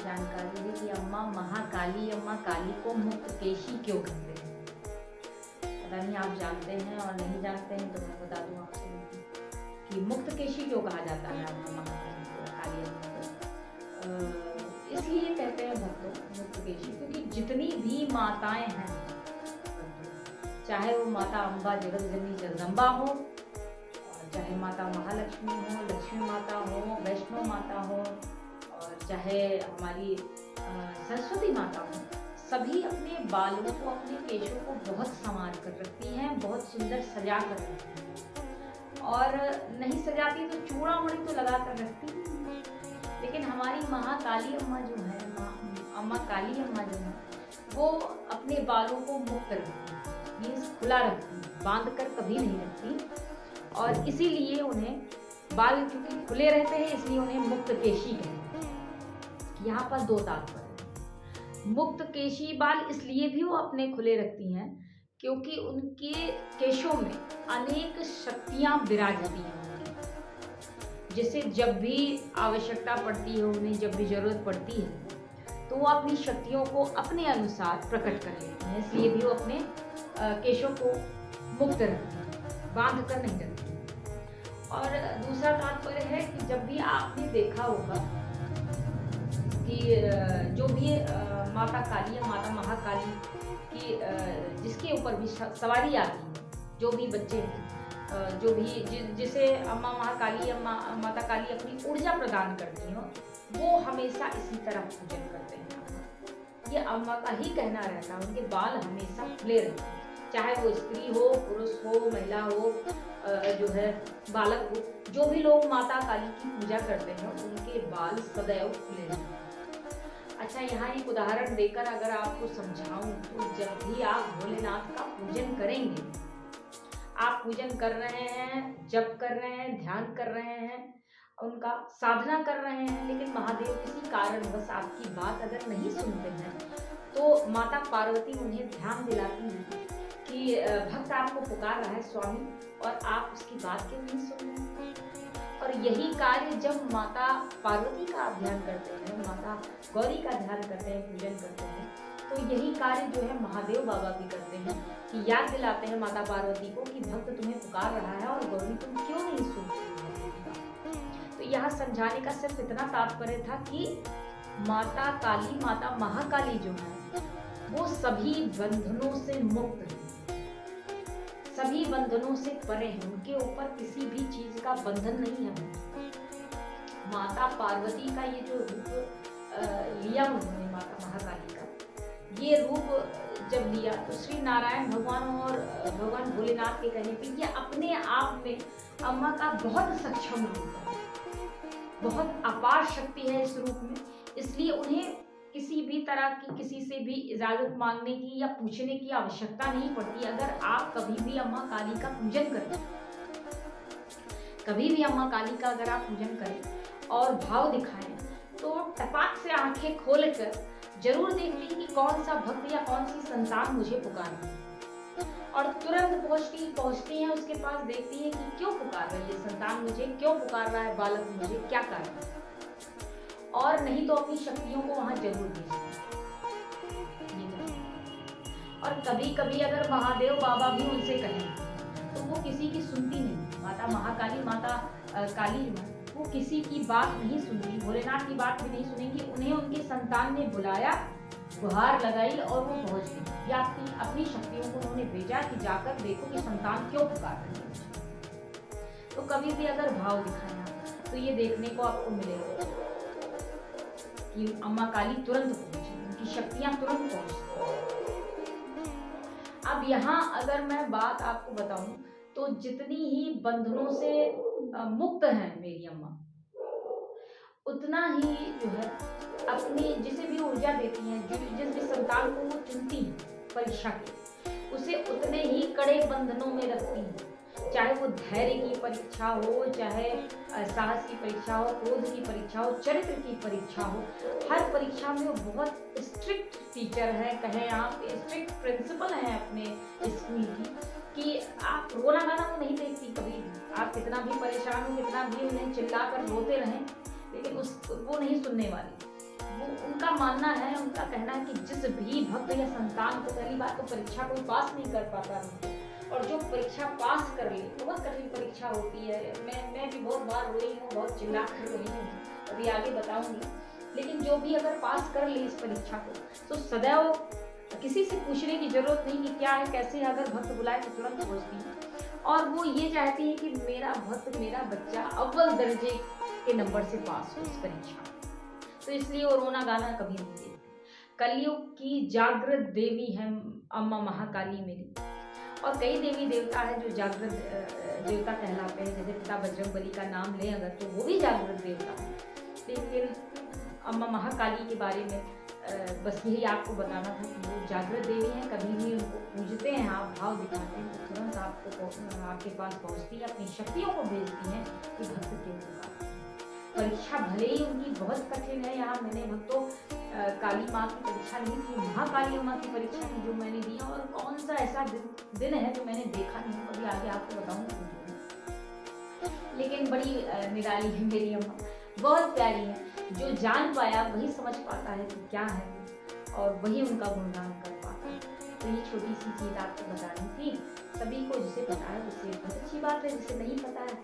जानकारी है कि अम्मा महाकाली अम्मा काली को मुक्तकेशी क्यों कहते हैं। पता नहीं आप जानते हैं और नहीं जानते हैं तो मैं बता दूं आपसे कि मुक्तकेशी क्यों कहा जाता है अम्मा महाकाली को, काली अम्मा को। इसलिए कहते हैं भक्तों मुक्तकेशी क्योंकि जितनी भी माताएं हैं चाहे वो माता अम्बा जगत जननी जगदम्बा हो, चाहे माता महालक्ष्मी हो, लक्ष्मी माता हो, वैष्णो माता हो, और चाहे हमारी सरस्वती माता हो, सभी अपने बालों को अपने केशों को बहुत संवार कर रखती हैं, बहुत सुंदर सजा कर रखती हैं। और नहीं सजाती तो चूड़ा मुड़ी तो लगा कर रखती हैं। लेकिन हमारी महाकाली अम्मा जो है, अम्मा काली अम्मा जो है, वो अपने बालों को मुक्त रखती है, मीन्स खुला रखती है, बांध कर कभी नहीं रखती। और इसीलिए उन्हें बाल क्योंकि खुले रहते हैं इसलिए उन्हें मुक्तकेशी कहते हैं। यहाँ पर दो तात्पर्य हैं। मुक्तकेशी बाल इसलिए भी वो अपने खुले रखती हैं क्योंकि उनके केशों में अनेक शक्तियाँ विराजती हैं, जिसे जब भी आवश्यकता पड़ती है, उन्हें जब भी जरूरत पड़ती है तो वो अपनी शक्तियों को अपने अनुसार प्रकट कर लेती हैं। इसलिए भी वो अपने केशों को मुक्त रखती हैं, बांध कर नहीं रखती। और दूसरा तात्पर्य है कि जब भी आपने देखा होगा कि जो भी माता काली या माता महाकाली की जिसके ऊपर भी सवारी आती है, जो भी बच्चे हैं, जो भी जिसे अम्मा महाकाली या माता काली अपनी ऊर्जा प्रदान करती हो, वो हमेशा इसी तरह पूजन करते हैं। ये अम्मा का ही कहना रहता है, उनके बाल हमेशा खुले रहते हैं, चाहे वो स्त्री हो, पुरुष हो, महिला हो, जो है बालक हो, जो भी लोग माता काली की पूजा करते हैं उनके बाल सदैव खुले रहते हैं। अच्छा, यहाँ एक उदाहरण देकर अगर आपको समझाऊं तो जब भी आप भोलेनाथ का पूजन करेंगे, आप पूजन कर रहे हैं, जप कर रहे हैं, ध्यान कर रहे हैं, उनका साधना कर रहे हैं, लेकिन महादेव किसी कारणवश आपकी बात अगर नहीं सुनते हैं तो माता पार्वती उन्हें ध्यान दिलाती हैं कि भक्त आपको पुकार रहा है स्वामी, और आप उसकी बात क्यों नहीं सुन रहे। और यही कार्य जब माता पार्वती का आप ध्यान करते हैं, माता गौरी का ध्यान करते हैं, पूजन करते हैं, तो यही कार्य जो है महादेव बाबा भी करते हैं कि याद दिलाते हैं माता पार्वती को कि भक्त तुम्हें पुकार रहा है और गौरी तुम क्यों नहीं सुन रही। तो यहाँ समझाने का सिर्फ इतना तात्पर्य था कि माता काली, माता महाकाली जो है वो सभी बंधनों से मुक्त है, सभी बंधनों से परे हैं, उनके ऊपर किसी भी चीज का बंधन नहीं है। माता पार्वती का ये जो रूप लिया उन्होंने, माता महाकाली का ये रूप जब लिया तो श्री नारायण भगवान और भगवान भोलेनाथ के कहने पे ये अपने आप में अम्मा का बहुत सक्षम रूप है, बहुत अपार शक्ति है इस रूप में। इसलिए उन्हें किसी भी तरह की किसी से भी इजाजत मांगने की या पूछने की आवश्यकता नहीं पड़ती। अगर आप कभी भी अम्मा काली का पूजन करें, कभी भी अम्मा काली का अगर आप पूजन करें और भाव दिखाएं तो टपाक से आंखें खोलकर जरूर देखती है कि कौन सा भक्त या कौन सी संतान मुझे पुकार रही है, और तुरंत पहुंचती है उसके पास, देखती है कि क्यों पुकार रही है संतान मुझे, क्यों पुकार रहा है बालक मुझे, क्या कारण है, और नहीं तो अपनी शक्तियों को वहां जरूर भेजती है। और कभी कभी अगर महादेव बाबा भी उनसे कहें तो वो किसी की सुनती नहीं। माता महाकाली, माता काली वो किसी की बात नहीं सुनती, भोलेनाथ की बात भी नहीं सुनेंगी। उन्हें उनके संतान ने बुलाया, गुहार लगाई और वो पहुंच गई, या अपनी शक्तियों को उन्होंने भेजा कि जाकर देखो कि संतान क्यों पुकार रही है। तो कभी भी अगर भाव दिखाया तो ये देखने को आपको मिलेगा कि अम्मा काली तुरंत पहुंची, उनकी शक्तियां तुरंत पहुंचती। अब यहाँ अगर मैं बात आपको बताऊं तो जितनी ही बंधनों से मुक्त हैं मेरी अम्मा, उतना ही जो है अपनी जिसे भी ऊर्जा देती हैं, जिस भी संतान को वो चुनती हैं परीक्षा के, उसे उतने ही कड़े बंधनों में रखती हैं। चाहे वो धैर्य की परीक्षा हो, चाहे साहस की परीक्षा हो, क्रोध की परीक्षा हो, चरित्र की परीक्षा हो, हर परीक्षा में वो बहुत स्ट्रिक्ट टीचर है, कहें आप स्ट्रिक्ट प्रिंसिपल हैं अपने स्कूल की, कि आप रोना गाना वो नहीं देखती कभी भी। आप कितना भी परेशान हो, कितना भी उन्हें चिल्ला कर रोते रहें, लेकिन वो नहीं सुनने वाली। वो उनका मानना है, उनका कहना है कि जिस भी भक्त या संतान को पहली बात तो परीक्षा कोई पास नहीं कर पाता है, और जो परीक्षा पास कर ले, बहुत कठिन परीक्षा होती है। मैं भी बहुत बार रोई हूँ, बहुत चिल्ला कर रोई हूँ, अभी आगे बताऊंगी। लेकिन जो भी अगर पास कर ले इस परीक्षा को, तो सदैव किसी से पूछने की जरूरत नहीं कि क्या है कैसे है, अगर भक्त बुलाए तो तुरंत पहुँचती है। और वो ये चाहती है कि मेरा भक्त, मेरा बच्चा अव्वल दर्जे के नंबर से पास हो इस परीक्षा। तो इसलिए वो रोना गाना कभी नहीं देखती। कलयुग की जागृत देवी है अम्मा महाकाली मेरी। और कई देवी देवता है जो जागृत देवता कहलाते हैं, जैसे पिता बजरंगबली का नाम लें अगर, तो वो भी जागृत देवता है। लेकिन अम्मा महाकाली के बारे में बस यही आपको बताना था कि वो जागृत देवी हैं। कभी भी उनको पूजते हैं, आप भाव दिखाते हैं तो तुरंत आपके पास पहुँचती है, अपनी शक्तियों को भेजती हैं कि भक्त के पास। परीक्षा भले ही उनकी बहुत कठिन है, यहाँ मैंने भक्तों काली माँ की परीक्षा नहीं थी, महाकाली माँ की परीक्षा थी जो मैंने दी। और कौन सा ऐसा दिन है जो मैंने देखा नहीं, कभी आगे आपको बताऊंगी। लेकिन बड़ी निराली है मेरी अम्मा, बहुत प्यारी है। जो जान पाया वही समझ पाता है कि क्या है, और वही उनका गुणगान कर पाता है। तो ये छोटी सी चीज आपको बतानी थी। सभी को जिसे पता है उससे बहुत अच्छी बात है, जिसे नहीं पता है